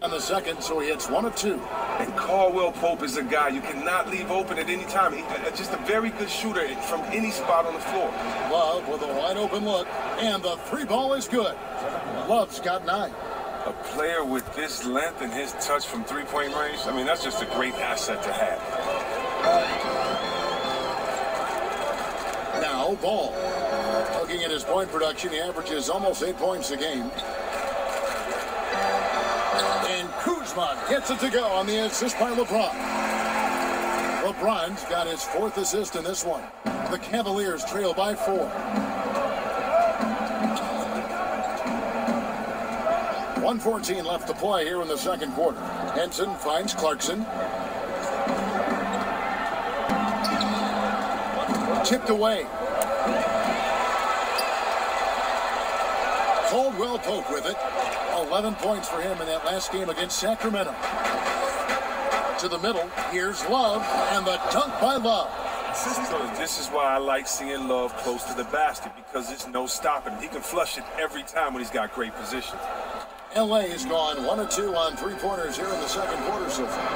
on the second, so he hits 1 of 2. And Caldwell Pope is a guy you cannot leave open at any time. He's just a very good shooter from any spot on the floor. Love with a wide open look, and the 3 ball is good. Love's got 9. A player with this length and his touch from three-point range, I mean, that's just a great asset to have. Now, Ball. Looking at his point production, he averages almost 8 points a game. And Kuzma gets it to go on the assist by LeBron. LeBron's got his 4th assist in this one. The Cavaliers trail by 4. 1:14 left to play here in the second quarter. Henson finds Clarkson. Tipped away. Caldwell Pope with it. 11 points for him in that last game against Sacramento. To the middle, here's Love, and the dunk by Love. This is why I like seeing Love close to the basket, because there's no stopping him. He can flush it every time when he's got great position. LA has gone 1 of 2 on 3-pointers here in the second quarter so far.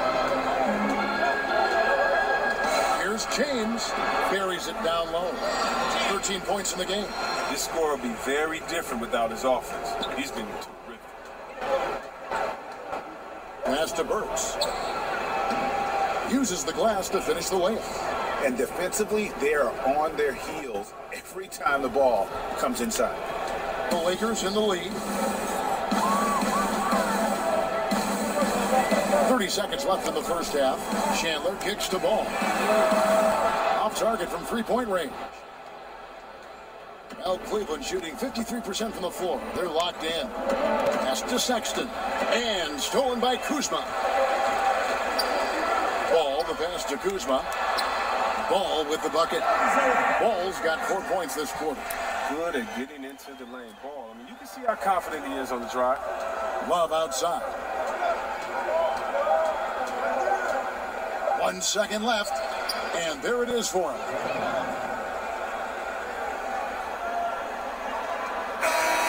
Here's James. Buries it down low. 13 points in the game. This score will be very different without his offense. He's been terrific. Pass to Burks. Uses the glass to finish the layup. And defensively, they are on their heels every time the ball comes inside. The Lakers in the lead. 30 seconds left in the first half. Chandler kicks to Ball. Off target from 3-point range. Now Cleveland shooting 53% from the floor. They're locked in. Pass to Sexton. And stolen by Kuzma. Ball, the pass to Kuzma. Ball with the bucket. Ball's got 4 points this quarter. Good at getting into the lane. Ball, I mean, you can see how confident he is on the drive. Love outside. 1 second left. And there it is for him.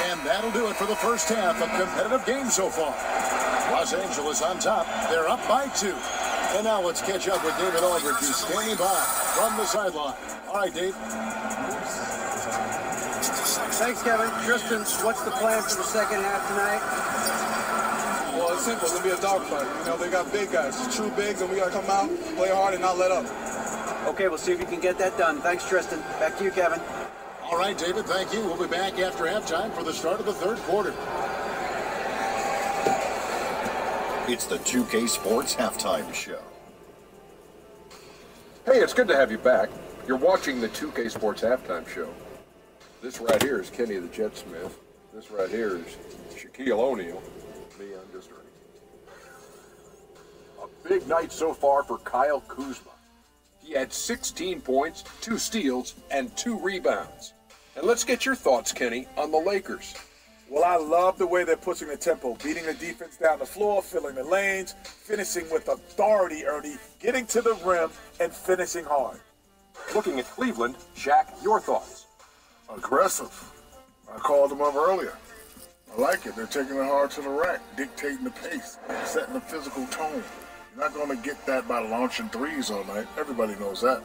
And that'll do it for the first half. A competitive game so far. Los Angeles on top. They're up by 2. And now let's catch up with David Aldridge, who's standing by from the sideline. All right, Dave. Thanks, Kevin. Tristan, what's the plan for the second half tonight? Well, it's simple. It's going to be a dogfight. You know, they got big guys, true bigs, and we got to come out, play hard, and not let up. Okay, we'll see if you can get that done. Thanks, Tristan. Back to you, Kevin. All right, David, thank you. We'll be back after halftime for the start of the third quarter. It's the 2K Sports Halftime Show. Hey, it's good to have you back. You're watching the 2K Sports Halftime Show. This right here is Kenny the Jet Smith. This right here is Shaquille O'Neal. Me, I'm just Ernie. A big night so far for Kyle Kuzma. He had 16 points, 2 steals, and 2 rebounds. And let's get your thoughts, Kenny, on the Lakers. Well, I love the way they're pushing the tempo, beating the defense down the floor, filling the lanes, finishing with authority, Ernie, getting to the rim, and finishing hard. Looking at Cleveland, Shaq, your thoughts. Aggressive. I called them up earlier. I like it. They're taking it hard to the rack, dictating the pace, setting the physical tone. You're not going to get that by launching threes all night. Everybody knows that.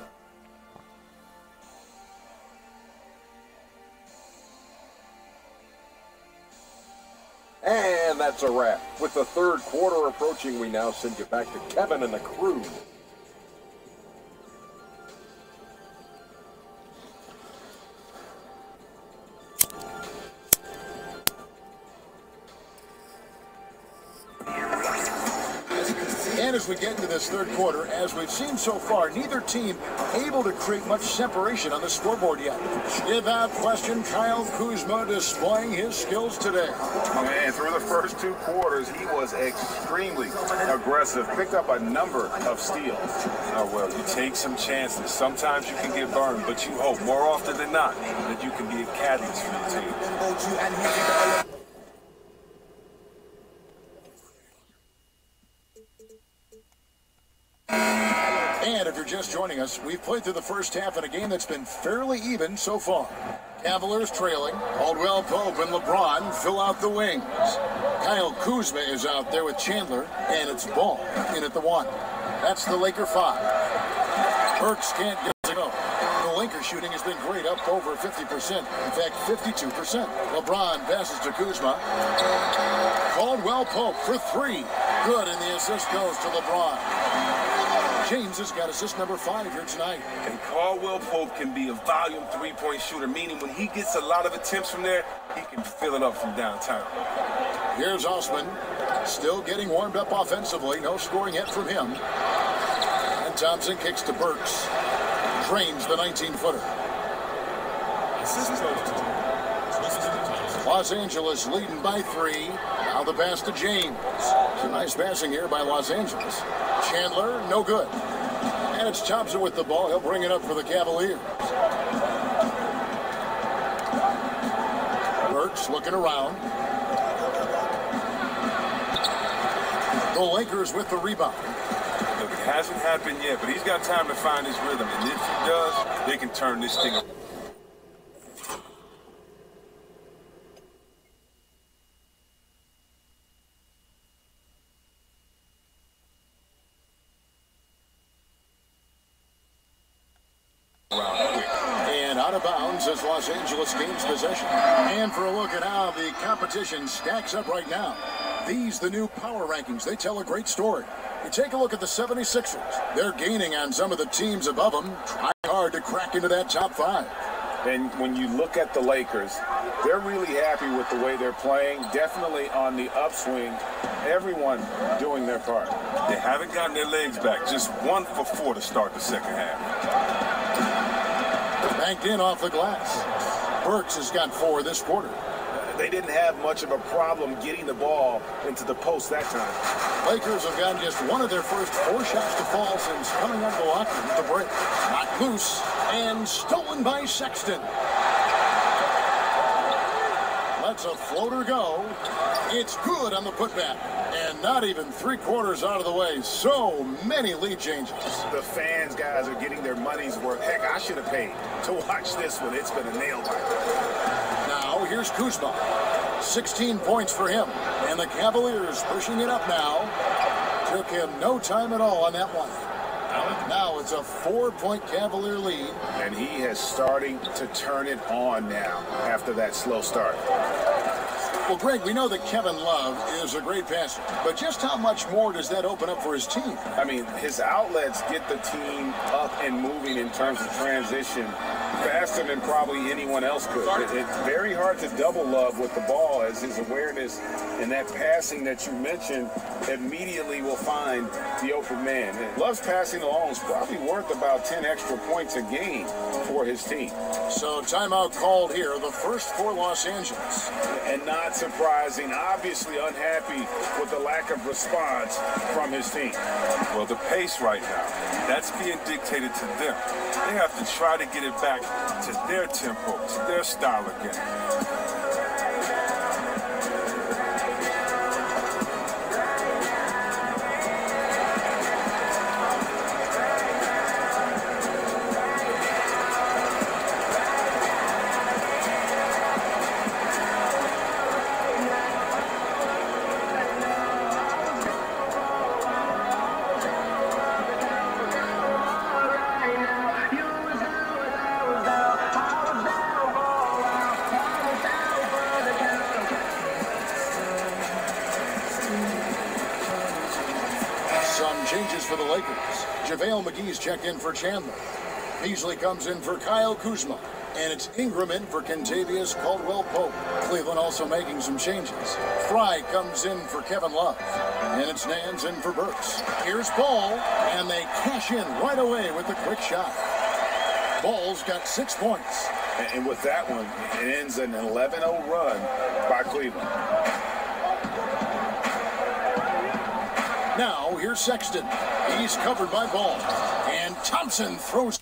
And that's a wrap. With the third quarter approaching, we now send you back to Kevin and the crew. And as we get into this third quarter, as we've seen so far, neither team able to create much separation on the scoreboard yet. Without question, Kyle Kuzma displaying his skills today. Man, through the first 2 quarters, he was extremely aggressive, picked up a number of steals. Oh, well, you take some chances. Sometimes you can get burned, but you hope more often than not that you can be a catalyst for your team. And if you're just joining us, we've played through the first half in a game that's been fairly even so far. Cavaliers trailing. Caldwell Pope and LeBron fill out the wings. Kyle Kuzma is out there with Chandler, and it's Ball in at the 1. That's the Laker 5. Burks can't get to go. The Laker shooting has been great, up over 50%. In fact, 52%. LeBron passes to Kuzma. Caldwell Pope for 3. Good, and the assist goes to LeBron. James has got assist number 5 here tonight. And Caldwell Pope can be a volume three-point shooter, meaning when he gets a lot of attempts from there, he can fill it up from downtown. Here's Osman, still getting warmed up offensively. No scoring yet from him. And Thompson kicks to Burks. Drains the 19-footer. Los Angeles leading by 3. Now the pass to James. Some nice passing here by Los Angeles. Chandler, no good. And it's Thompson with the ball. He'll bring it up for the Cavaliers. Burks looking around. The Lakers with the rebound. Look, it hasn't happened yet, but he's got time to find his rhythm. And if he does, they can turn this thing up. And out of bounds as Los Angeles gains possession. And for a look at how the competition stacks up right now. These, the new power rankings, they tell a great story. You take a look at the 76ers. They're gaining on some of the teams above them. Try hard to crack into that top 5. And when you look at the Lakers, they're really happy with the way they're playing. Definitely on the upswing. Everyone doing their part. They haven't gotten their legs back. Just 1 for 4 to start the second half. Banked in off the glass. Burks has got 4 this quarter. They didn't have much of a problem getting the ball into the post that time. Lakers have gotten just one of their first 4 shots to fall since coming out of the locker room at the break. Knocked loose and stolen by Sexton. Lets a floater go. It's good on the putback. And not even 3/4 out of the way. So many lead changes. The fans, guys, are getting their money's worth. Heck, I should have paid to watch this one. It's been a nail biter. Now here's Kuzma. 16 points for him. And the Cavaliers pushing it up now. Took him no time at all on that one. Now it's a 4-point Cavalier lead. And he is starting to turn it on now after that slow start. Well, Greg, we know that Kevin Love is a great passer, but just how much more does that open up for his team? I mean, his outlets get the team up and moving in terms of transition faster than probably anyone else could. It's very hard to double Love with the ball, as his awareness and that passing that you mentioned immediately will find the open man. And Love's passing alone is probably worth about 10 extra points a game for his team. So timeout called here, the first for Los Angeles. And not surprising, obviously unhappy with the lack of response from his team. Well, the pace right now, that's being dictated to them. They have to try to get it back to their tempo, to their style again. Changes for the Lakers. JaVale McGee's checked in for Chandler. Beasley comes in for Kyle Kuzma. And it's Ingram in for Kentavious Caldwell-Pope. Cleveland also making some changes. Fry comes in for Kevin Love. And it's Nance in for Burks. Here's Ball. And they cash in right away with the quick shot. Ball's got 6 points. And with that one, it ends an 11-0 run by Cleveland. Now, here's Sexton. He's covered by Ball. And Thompson throws.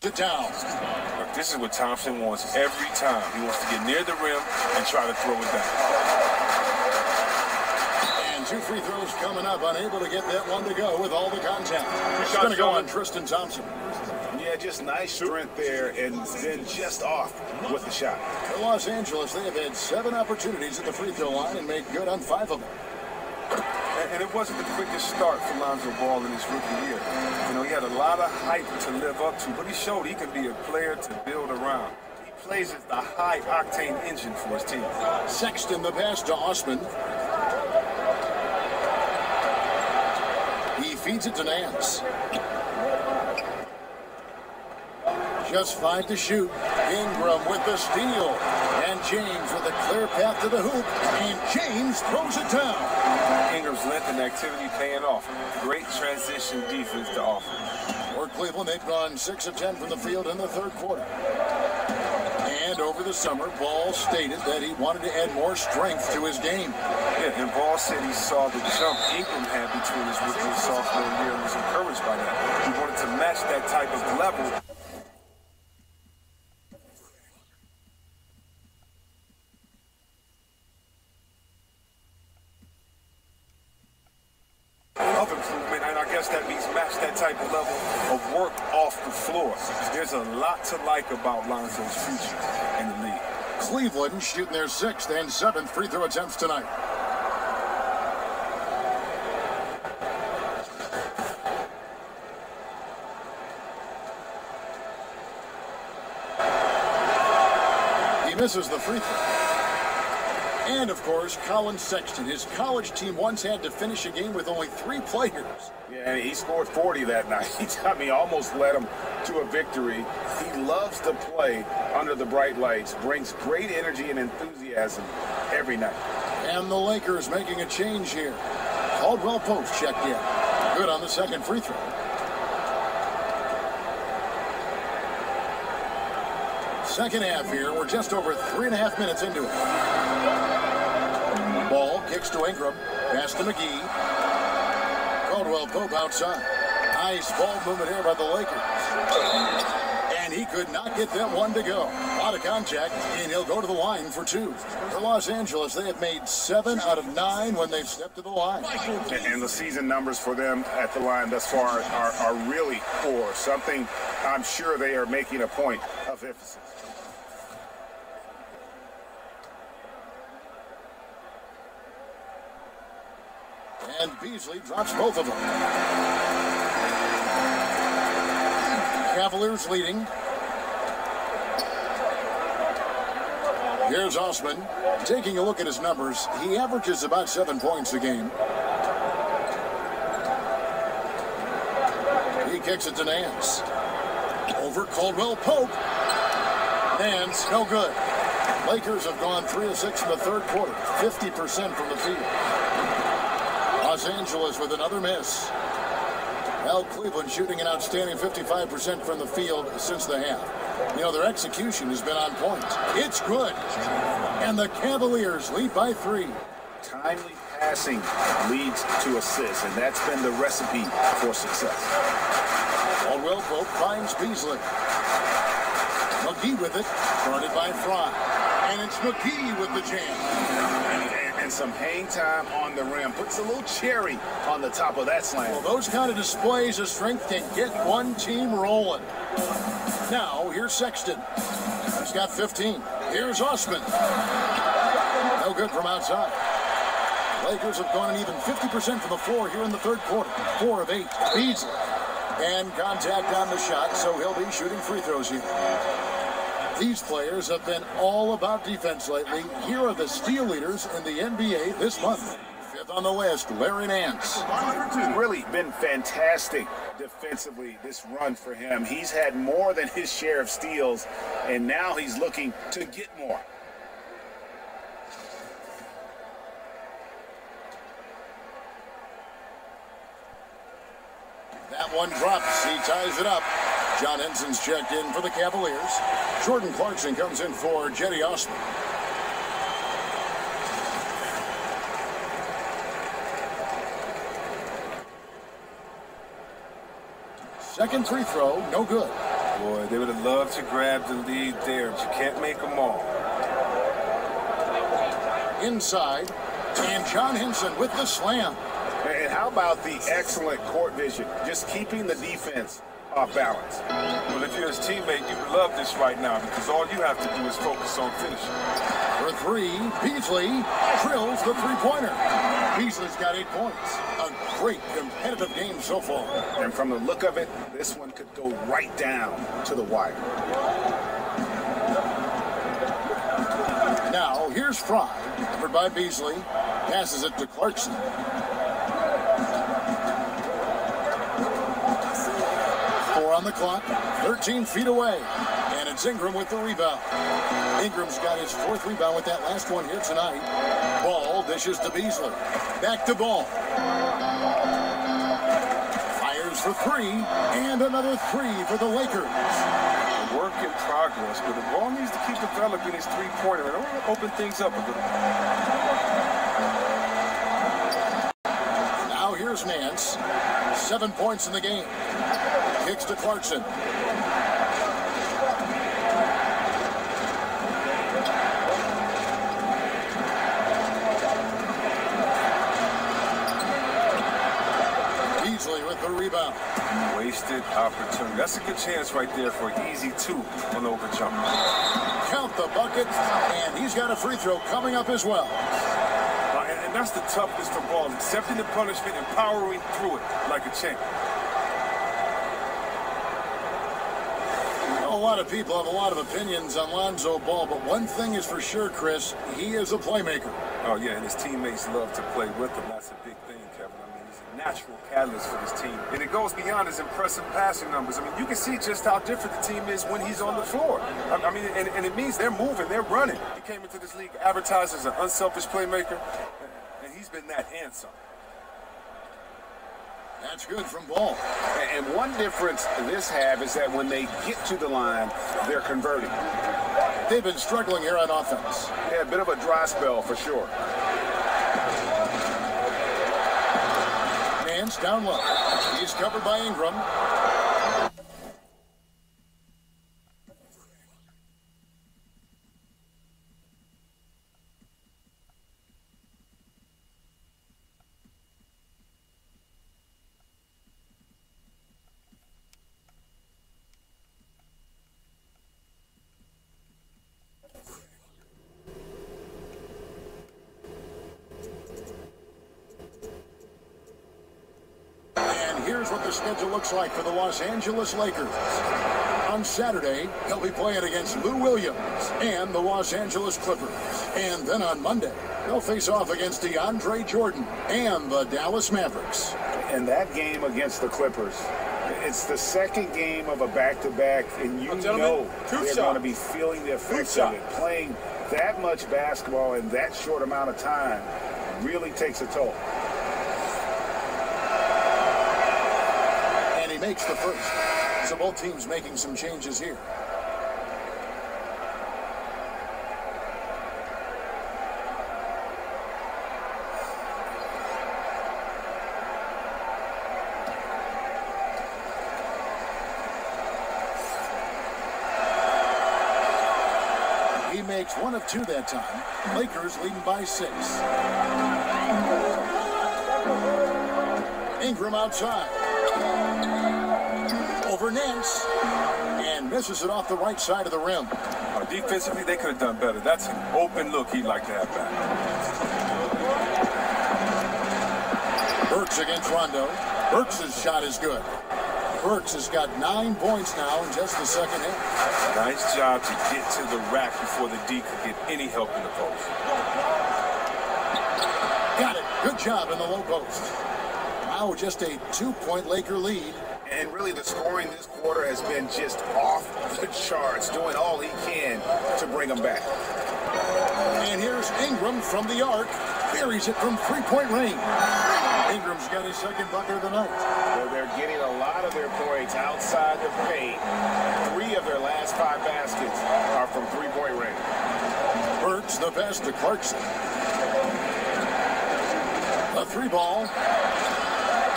It down. This is what Thompson wants every time. He wants to get near the rim and try to throw it down. And 2 free throws coming up, unable to get that one to go with all the contact. It's going to go on Tristan Thompson. Yeah, just nice strength there, and then just off with the shot. For Los Angeles, they have had 7 opportunities at the free throw line and made good on 5 of them. And it wasn't the quickest start for Lonzo Ball in his rookie year. You know, he had a lot of hype to live up to, but he showed he can be a player to build around. He plays as the high-octane engine for his team. Sexton the pass to Osman. He feeds it to Nance. Just 5 to shoot. Ingram with the steal. And James with a clear path to the hoop. And James throws it down. Ingram's length and activity paying off. Great transition defense to offer. For Cleveland, they've gone 6 of 10 from the field in the third quarter. And over the summer, Ball stated that he wanted to add more strength to his game. Yeah, and Ball said he saw the jump Ingram had between his rookie and sophomore year and was encouraged by that. He wanted to match that type of level. Improvement, and I guess that means match that type of level of work off the floor. There's a lot to like about Lonzo's future in the league. Cleveland shooting their 6th and 7th free throw attempts tonight. He misses the free throw. And, of course, Colin Sexton. His college team once had to finish a game with only 3 players. Yeah, and he scored 40 that night. I mean, almost led him to a victory. He loves to play under the bright lights, brings great energy and enthusiasm every night. And the Lakers making a change here. Caldwell Pope checked in. Good on the 2nd free throw. Second half here. We're just over 3.5 minutes into it. Ball kicks to Ingram. Pass to McGee. Caldwell Pope outside. Nice ball movement here by the Lakers. And he could not get that one to go. A lot of contact, and he'll go to the line for 2. For Los Angeles, they have made 7 out of 9 when they've stepped to the line. And the season numbers for them at the line thus far are really poor. Something I'm sure they are making a point of emphasis. And Beasley drops both of them. Cavaliers leading. Here's Osman. Taking a look at his numbers, he averages about 7 points a game. He kicks it to Nance. Over Caldwell Pope. Nance, no good. Lakers have gone 3 of 6 in the third quarter, 50% from the field. Los Angeles with another miss. Well, Cleveland shooting an outstanding 55% from the field since the half. You know, their execution has been on point. It's good. And the Cavaliers lead by 3. Timely passing leads to assists, and that's been the recipe for success. Caldwell Pope finds Beasley. McGee with it, guarded by Fry. And it's McGee with the jam. And some hang time on the rim. Puts a little cherry on the top of that slam. Well, those kind of displays of strength can get one team rolling. Now, here's Sexton. He's got 15. Here's Osman. No good from outside. Lakers have gone an even 50% from the floor here in the third quarter. 4 of 8. Beasley. And contact on the shot, so he'll be shooting free throws here. These players have been all about defense lately. Here are the steal leaders in the NBA this month. 5th on the list, Larry Nance. Really been fantastic defensively this run for him. He's had more than his share of steals, and now he's looking to get more. That one drops. He ties it up. John Henson's checked in for the Cavaliers. Jordan Clarkson comes in for Jetty Osman. Second free throw, no good. Boy, they would have loved to grab the lead there, but you can't make them all. Inside, and John Henson with the slam. And how about the excellent court vision, just keeping the defense off balance? Well, if you're his teammate, you would love this right now because all you have to do is focus on finishing. For three, Beasley drills the three-pointer. Beasley's got 8 points. A great competitive game so far. And from the look of it, this one could go right down to the wire. Now, here's Fry, covered by Beasley. Passes it to Clarkson. 4 on the clock, 13 feet away. And it's Ingram with the rebound. Ingram's got his 4th rebound with that last one here tonight. Ball dishes to Beasley. Back to Ball. Fires for 3, and another 3 for the Lakers. Work in progress, but the ball needs to keep developing his three-pointer and open things up a little. Now here's Nance. 7 points in the game. Kicks to Clarkson. Beasley with the rebound. Wasted opportunity. That's a good chance right there for an easy 2 on the open jump. Count the bucket, and he's got a free throw coming up as well. And that's the toughness for Ball, accepting the punishment and powering through it like a champ. A lot of people have a lot of opinions on Lonzo Ball, but one thing is for sure, Chris, he is a playmaker. Oh, yeah, and his teammates love to play with him. That's a big thing, Kevin. I mean, he's a natural catalyst for this team. And it goes beyond his impressive passing numbers. I mean, you can see just how different the team is when he's on the floor. I mean, and it means they're moving, they're running. He came into this league advertised as an unselfish playmaker, and he's been that and some. That's good from Ball. And one difference this have is that when they get to the line, they're converting. They've been struggling here on offense. Yeah, a bit of a dry spell for sure. Nance down low. He's covered by Ingram. Here's what the schedule looks like for the Los Angeles Lakers. On Saturday, they'll be playing against Lou Williams and the Los Angeles Clippers. And then on Monday, they'll face off against DeAndre Jordan and the Dallas Mavericks. And that game against the Clippers, it's the second game of a back-to-back, and you know they're going to be feeling the effects of it. Playing that much basketball in that short amount of time really takes a toll. Makes the first. So both teams making some changes here. He makes 1 of 2 that time. Lakers leading by 6. Ingram outside. Over Nance, and misses it off the right side of the rim. Defensively, they could have done better. That's an open look he'd like to have back. Burks against Rondo. Burks' shot is good. Burks has got 9 points now in just the second half. Nice job to get to the rack before the D could get any help in the post. Got it. Good job in the low post. Now just a 2-point Laker lead. And really, the scoring this quarter has been just off the charts, doing all he can to bring them back. And here's Ingram from the arc. Buries it from 3-point range. Ingram's got his second bucket of the night. Well, they're getting a lot of their points outside the paint. 3 of their last 5 baskets are from 3-point range. Burks the pass to Clarkson. A 3 ball.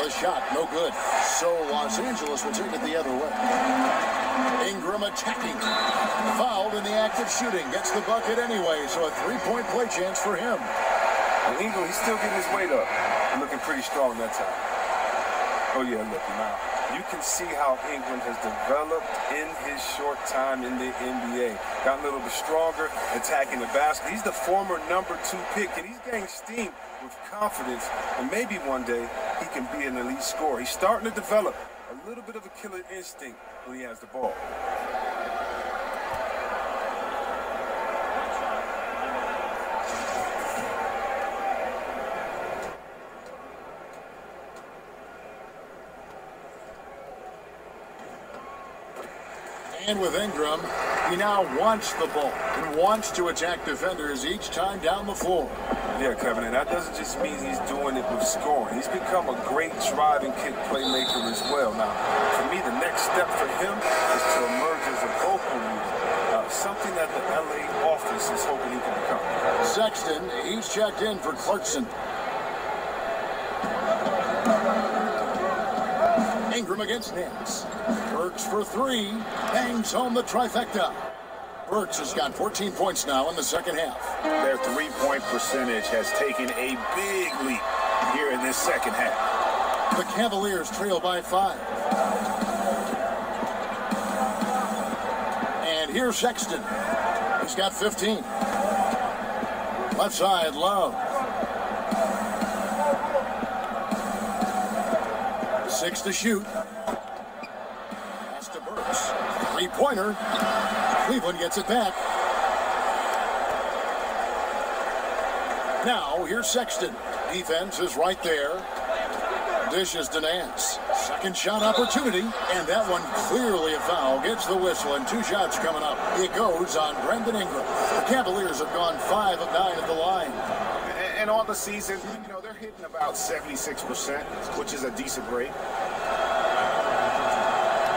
The shot, no good. So Los Angeles will take it the other way. Ingram attacking. Fouled in the act of shooting. Gets the bucket anyway, so a three-point play chance for him. And Ingram, he's still getting his weight up. And looking pretty strong that time. Oh, yeah, look, now. You can see how Ingram has developed in his short time in the NBA. Gotten a little bit stronger, attacking the basket. He's the former number 2 pick, and he's getting steam with confidence. And maybe one day he can be an elite scorer. He's starting to develop a little bit of a killer instinct when he has the ball. And with Ingram, he now wants the ball and wants to attack defenders each time down the floor. Yeah, Kevin, and that doesn't just mean he's doing it with scoring. He's become a great drive and kick playmaker as well. Now, for me, the next step for him is to emerge as a vocal leader, something that the LA offense is hoping he can become. Sexton, he's checked in for Clarkson. Ingram against Nance. Burks for 3. Bangs home the trifecta. Burks has got 14 points now in the second half. Their three-point percentage has taken a big leap here in this second half. The Cavaliers trail by 5. And here's Sexton. He's got 15. Left side, Love. 6 to shoot. Pass to Burks. Three-pointer. Cleveland gets it back. Now, here's Sexton. Defense is right there. Dishes to Nance. Second shot opportunity, and that one clearly a foul. Gets the whistle, and 2 shots coming up. It goes on Brandon Ingram. The Cavaliers have gone 5 of 9 at the line. And on the season, you know, they're hitting about 76%, which is a decent rate.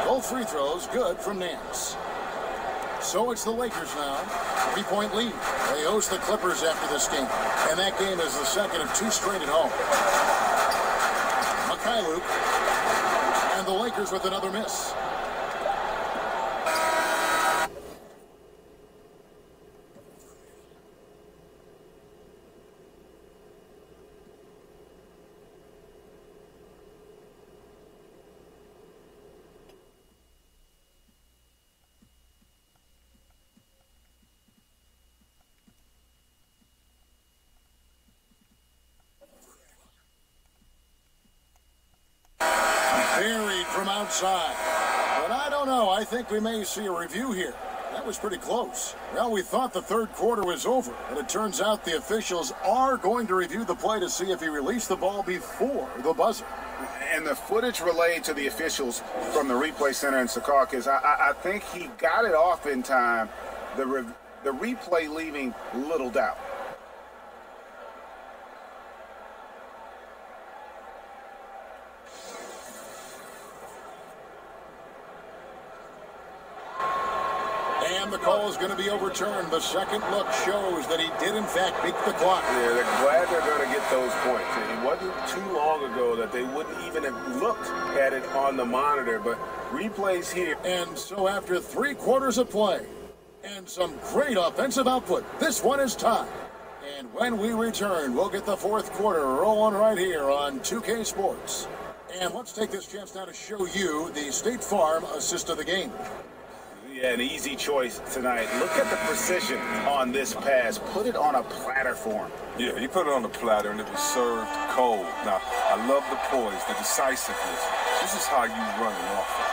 Both free throws good from Nance. So it's the Lakers now. 3-point lead. They host the Clippers after this game. And that game is the second of 2 straight at home. Mikhailuk. And the Lakers with another miss. Buried from outside. But I don't know. I think we may see a review here. That was pretty close. Well, we thought the third quarter was over, but it turns out the officials are going to review the play to see if he released the ball before the buzzer. And the footage relayed to the officials from the replay center in Secaucus, I think he got it off in time. The replay leaving little doubt. And the call is going to be overturned. The second look shows that he did, in fact, beat the clock. Yeah, they're glad they're going to get those points. It wasn't too long ago that they wouldn't even have looked at it on the monitor, but replays here. And so after 3 quarters of play and some great offensive output, this one is tied. And when we return, we'll get the fourth quarter rolling right here on 2K Sports. And let's take this chance now to show you the State Farm assist of the game. Yeah, an easy choice tonight. Look at the precision on this pass. Put it on a platter form. Yeah, he put it on the platter and it was served cold. Now, I love the poise, the decisiveness. This is how you run an offense.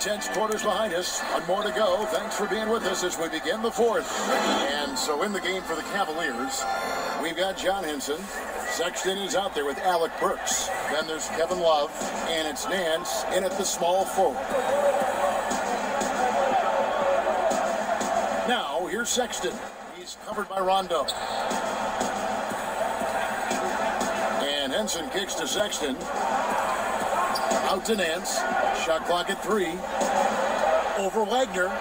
3/10 quarters behind us. 1 more to go. Thanks for being with us as we begin the fourth. And so in the game for the Cavaliers, we've got John Henson. Sexton is out there with Alec Burks. Then there's Kevin Love, and it's Nance in at the small forward. Now, here's Sexton. He's covered by Rondo. And Henson kicks to Sexton. Out to Nance. Shot clock at 3. Over Wagner.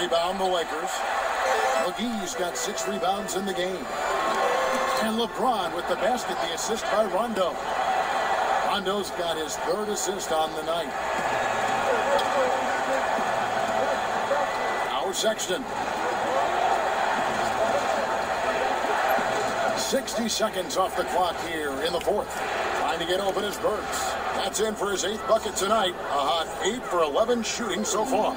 Rebound the Lakers. McGee's got 6 rebounds in the game. And LeBron with the basket, the assist by Rondo. Rondo's got his 3rd assist on the night. Now Sexton. 60 seconds off the clock here in the 4th. Trying to get open is Burks. That's in for his 8th bucket tonight. A hot 8 for 11 shooting so far.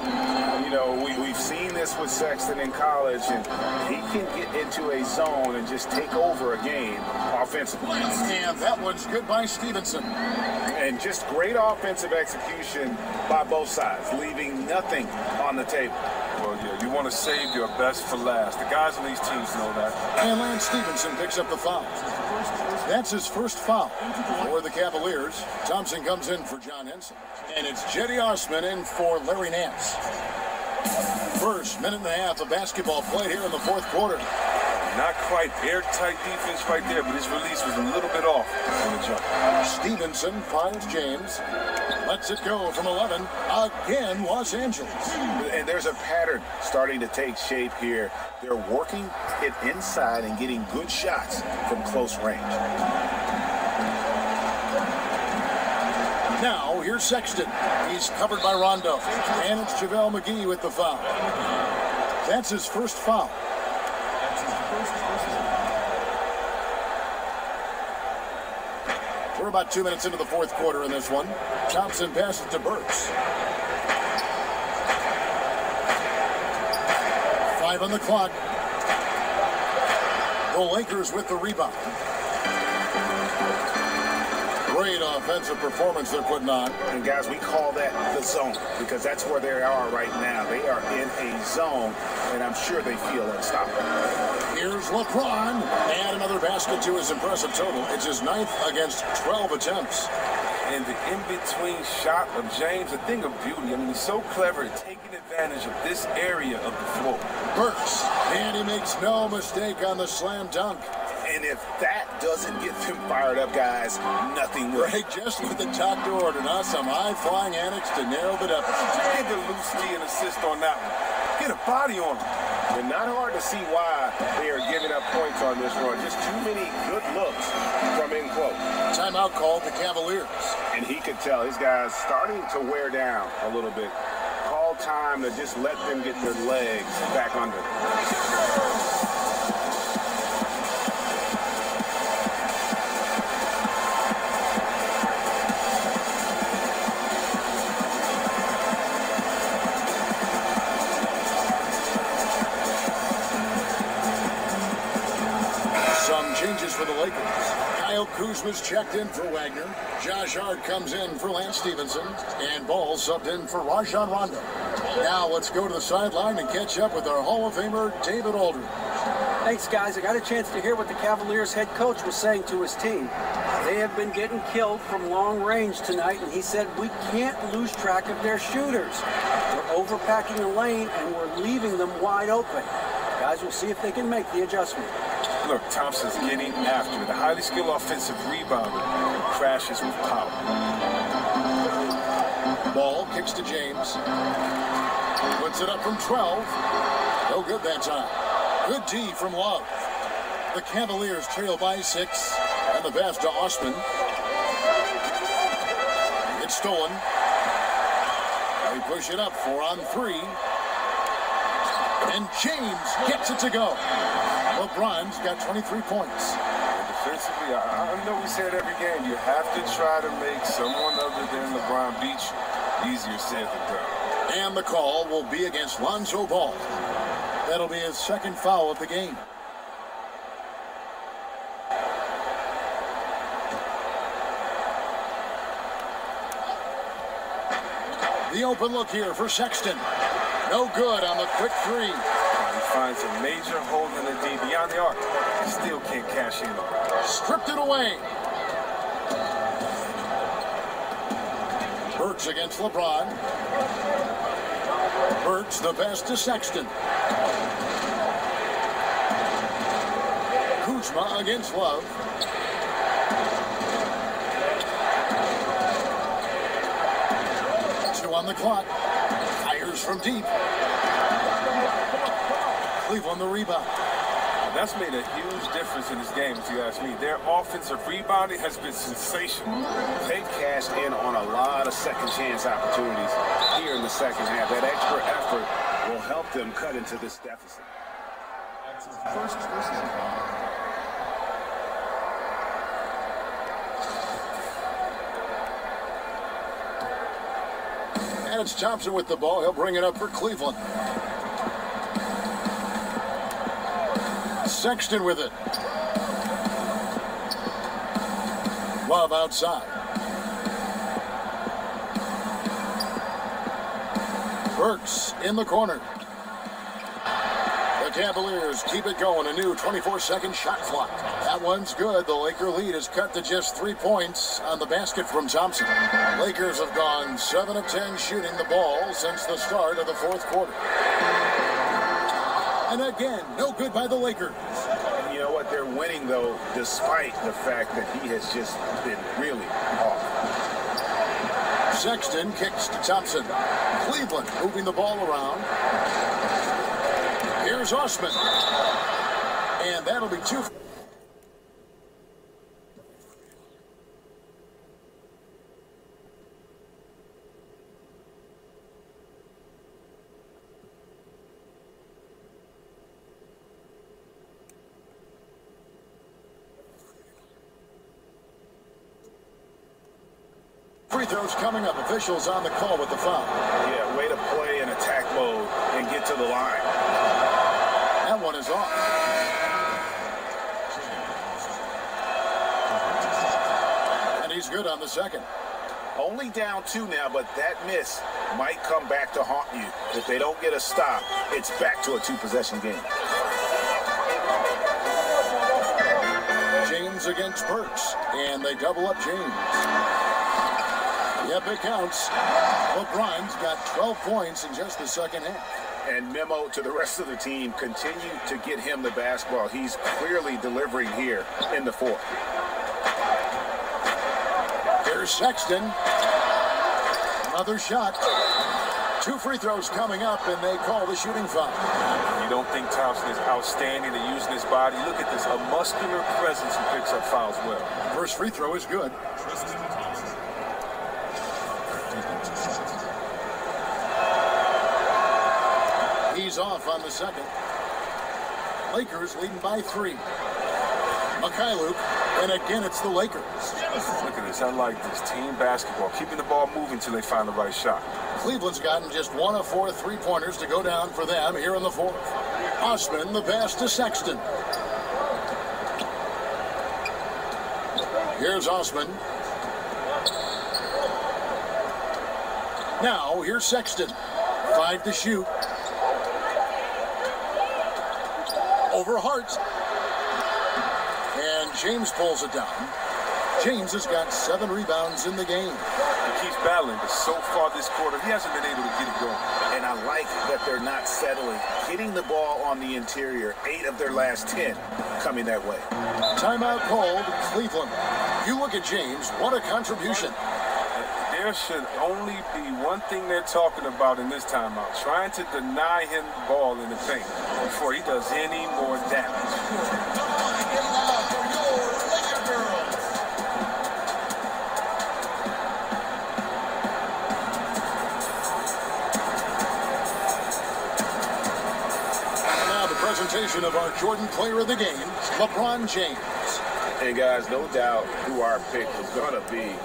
You know, we've seen this with Sexton in college, and he can get into a zone and just take over a game offensively. And that one's good by Stevenson. And just great offensive execution by both sides, leaving nothing on the table. Well, yeah, you want to save your best for last. The guys on these teams know that. And Lance Stevenson picks up the foul. That's his 1st foul for the Cavaliers. Thompson comes in for John Henson. And it's Jetty Osman in for Larry Nance. First minute and a half of basketball played here in the 4th quarter. Not quite airtight defense right there, but his release was a little bit off on the jump. Stevenson finds James. Lets it go from 11. Again, Los Angeles. And there's a pattern starting to take shape here. They're working it inside and getting good shots from close range. Now, here's Sexton. He's covered by Rondo. And it's JaVale McGee with the foul. That's his 1st foul. We're about 2 minutes into the 4th quarter in this one. Thompson passes to Burks. 5 on the clock. The Lakers with the rebound. Great offensive performance they're putting on. And guys, we call that the zone because that's where they are right now. They are in a zone, and I'm sure they feel unstoppable. Here's LeBron. And another basket to his impressive total. It's his 9th against 12 attempts. And the in-between shot of James, a thing of beauty. I mean, he's so clever at taking advantage of this area of the floor. Burks. And he makes no mistake on the slam dunk. And if that doesn't get them fired up, guys, nothing will. Right, just with the top to order. Now some high-flying antics to narrow the deficit. Give the loose D an assist on that one. Get a body on him. And not hard to see why they are giving up points on this run. Just too many good looks from in close. Timeout called the Cavaliers. And he could tell his guys starting to wear down a little bit. Call time to just let them get their legs back under them. Changes for the Lakers. Kyle Kuzma's checked in for Wagner. Josh Hart comes in for Lance Stevenson. And Ball subbed in for Rajon Rondo. Now let's go to the sideline and catch up with our Hall of Famer, David Aldridge. Thanks, guys. I got a chance to hear what the Cavaliers head coach was saying to his team. They have been getting killed from long range tonight, and he said, we can't lose track of their shooters. We're overpacking the lane, and we're leaving them wide open. Guys, we'll see if they can make the adjustment. Look, Thompson's getting after it. The highly skilled offensive rebounder crashes with power. Ball kicks to James. Puts it up from 12. No good that time. Good D from Love. The Cavaliers trail by 6. And the pass to Osman. It's stolen. They push it up 4 on 3. And James gets it to go. LeBron's got 23 points. And defensively, I know we say it every game. You have to try to make someone other than LeBron beat you. Easier said than done. And the call will be against Lonzo Ball. That'll be his 2nd foul of the game. The open look here for Sexton. No good on the quick 3. He finds a major hole in the D beyond the arc. He still can't cash in. Stripped it away. Burks against LeBron. Burks the pass to Sexton. Kuzma against Love. On the clock. Fires from deep. Cleveland the rebound. That's made a huge difference in this game, if you ask me. Their offensive rebounding has been sensational. They've cashed in on a lot of second chance opportunities here in the second half. That extra effort will help them cut into this deficit. And it's Thompson with the ball. He'll bring it up for Cleveland. Sexton with it. Love outside. Burks in the corner. The Cavaliers keep it going. A new 24-second shot clock. That one's good. The Laker lead is cut to just 3 points on the basket from Thompson. Lakers have gone 7 of 10 shooting the ball since the start of the fourth quarter. And again, no good by the Lakers. You know what? They're winning, though, despite the fact that he has just been really off. Sexton kicks to Thompson. Cleveland moving the ball around. Here's Osman. And that'll be 2. Free throws coming up. Officials on the call with the foul. Yeah, way to play in attack mode and get to the line. That one is off. And he's good on the second. Only down 2 now, but that miss might come back to haunt you. If they don't get a stop, it's back to a 2-possession game. James against Burks. And they double up James. Yep, it counts. LeBron's got 12 points in just the second half. And memo to the rest of the team, continue to get him the basketball. He's clearly delivering here in the fourth. Here's Sexton. Another shot. 2 free throws coming up, and they call the shooting foul. You don't think Thompson is outstanding at using his body? Look at this, a muscular presence who picks up fouls well. First free throw is good. He's off on the second. Lakers leading by 3. Mikhailuk, and again it's the Lakers. Look at this, I like this. Team basketball, keeping the ball moving until they find the right shot. Cleveland's gotten just 1 of 4 3-pointers to go down for them here in the fourth. Osman, the pass to Sexton. Here's Osman. Now, here's Sexton. 5 to shoot. Over Hart. And James pulls it down. James has got 7 rebounds in the game. He keeps battling, but so far this quarter, he hasn't been able to get it going. And I like that they're not settling. Getting the ball on the interior, 8 of their last 10 coming that way. Timeout called, Cleveland. You look at James, what a contribution. There should only be one thing they're talking about in this timeout, trying to deny him the ball in the paint before he does any more damage. Now the presentation of our Jordan Player of the Game, LeBron James. And guys, no doubt who our pick was going to be.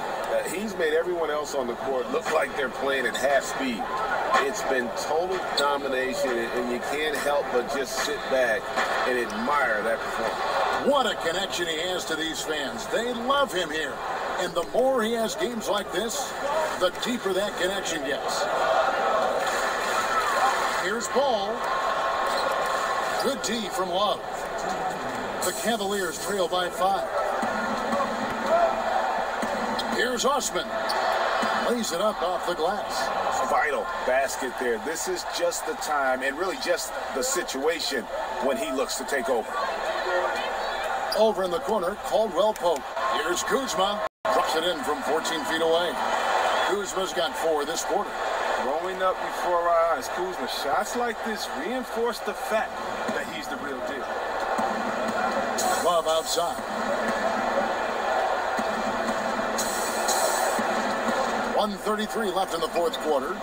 He's made everyone else on the court look like they're playing at half speed. It's been total domination, and you can't help but just sit back and admire that performance. What a connection he has to these fans. They love him here. And the more he has games like this, the deeper that connection gets. Here's Ball. Good D from Love. The Cavaliers trail by 5. Here's Osman. Lays it up off the glass. Vital basket there. This is just the time and really just the situation when he looks to take over. Over in the corner, Caldwell Pope. Here's Kuzma. Drops it in from 14 feet away. Kuzma's got 4 this quarter. Growing up before our eyes, Kuzma, shots like this reinforce the fact that he's the real deal. Love outside. 1:33 left in the fourth quarter.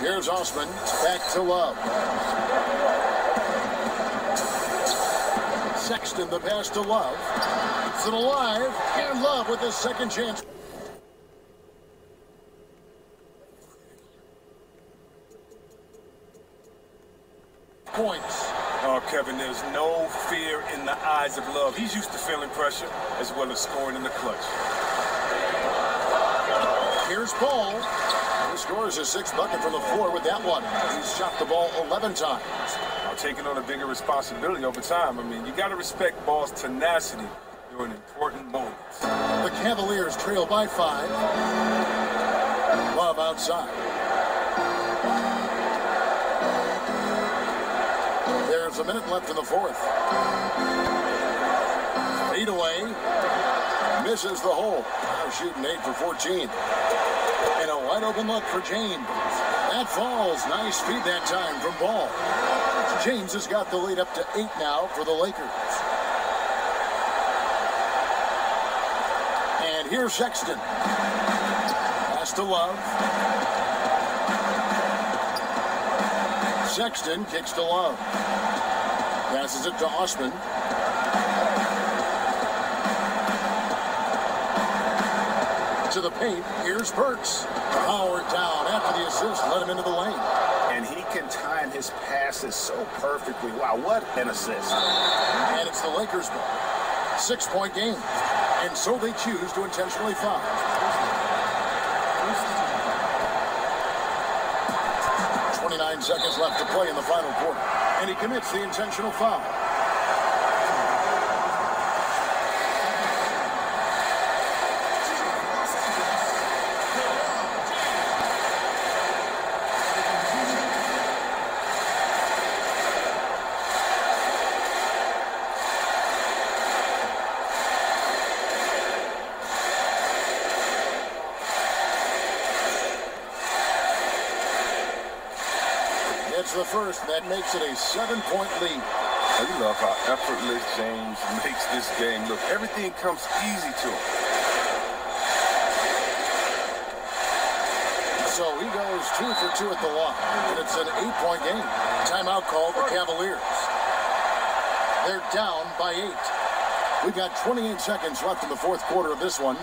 Here's Osman, back to Love. Sexton, the pass to Love. It's it alive, and Love with his second chance. Points. Oh, Kevin, there's no fear in the eyes of Love. He's used to feeling pressure as well as scoring in the clutch. Here's Ball. He scores his sixth bucket from the floor with that one. He's shot the ball 11 times. Taking on a bigger responsibility over time. I mean, you got to respect Ball's tenacity during important moments. The Cavaliers trail by 5. Love outside. There's a minute left in the fourth. Fade away. Misses the hole. Now shooting 8 for 14. And a wide open look for James. That falls. Nice feed that time from Ball. James has got the lead up to 8 now for the Lakers. And here's Sexton. Pass to Love. Sexton kicks to Love. Passes it to Osman. To the paint. Here's Burks. Powered down after the assist. Let him into the lane. And he can time his passes so perfectly. Wow, what an assist. And it's the Lakers' ball. 6-point game. And so they choose to intentionally foul. 29 seconds left to play in the final quarter. And he commits the intentional foul. It's the first. That makes it a 7-point lead. I love how effortless James makes this game look. Everything comes easy to him. So he goes 2 for 2 at the line. And it's an 8-point game. Timeout called the Cavaliers. They're down by 8. We've got 28 seconds left in the fourth quarter of this one.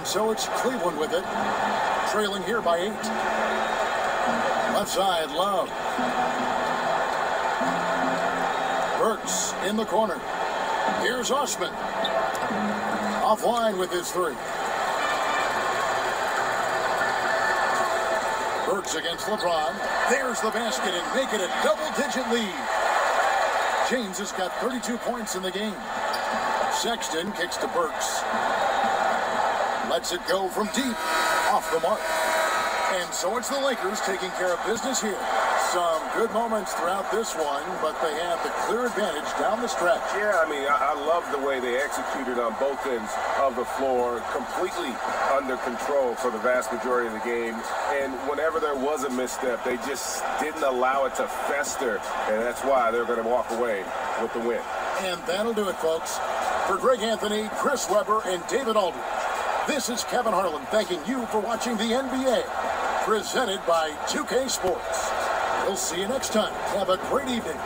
So it's Cleveland with it, trailing here by 8. Left side, Love. Burks in the corner. Here's Osman. Offline with his 3. Burks against LeBron. There's the basket and make it a double-digit lead. James has got 32 points in the game. Sexton kicks to Burks. Lets it go from deep, off the mark. And so it's the Lakers taking care of business here. Some good moments throughout this one, but they have the clear advantage down the stretch. Yeah, I mean, I love the way they executed on both ends of the floor, completely under control for the vast majority of the game. And whenever there was a misstep, they just didn't allow it to fester, and that's why they're going to walk away with the win. And that'll do it, folks. For Greg Anthony, Chris Webber, and David Aldridge, this is Kevin Harlan thanking you for watching the NBA, presented by 2K Sports. We'll see you next time. Have a great evening.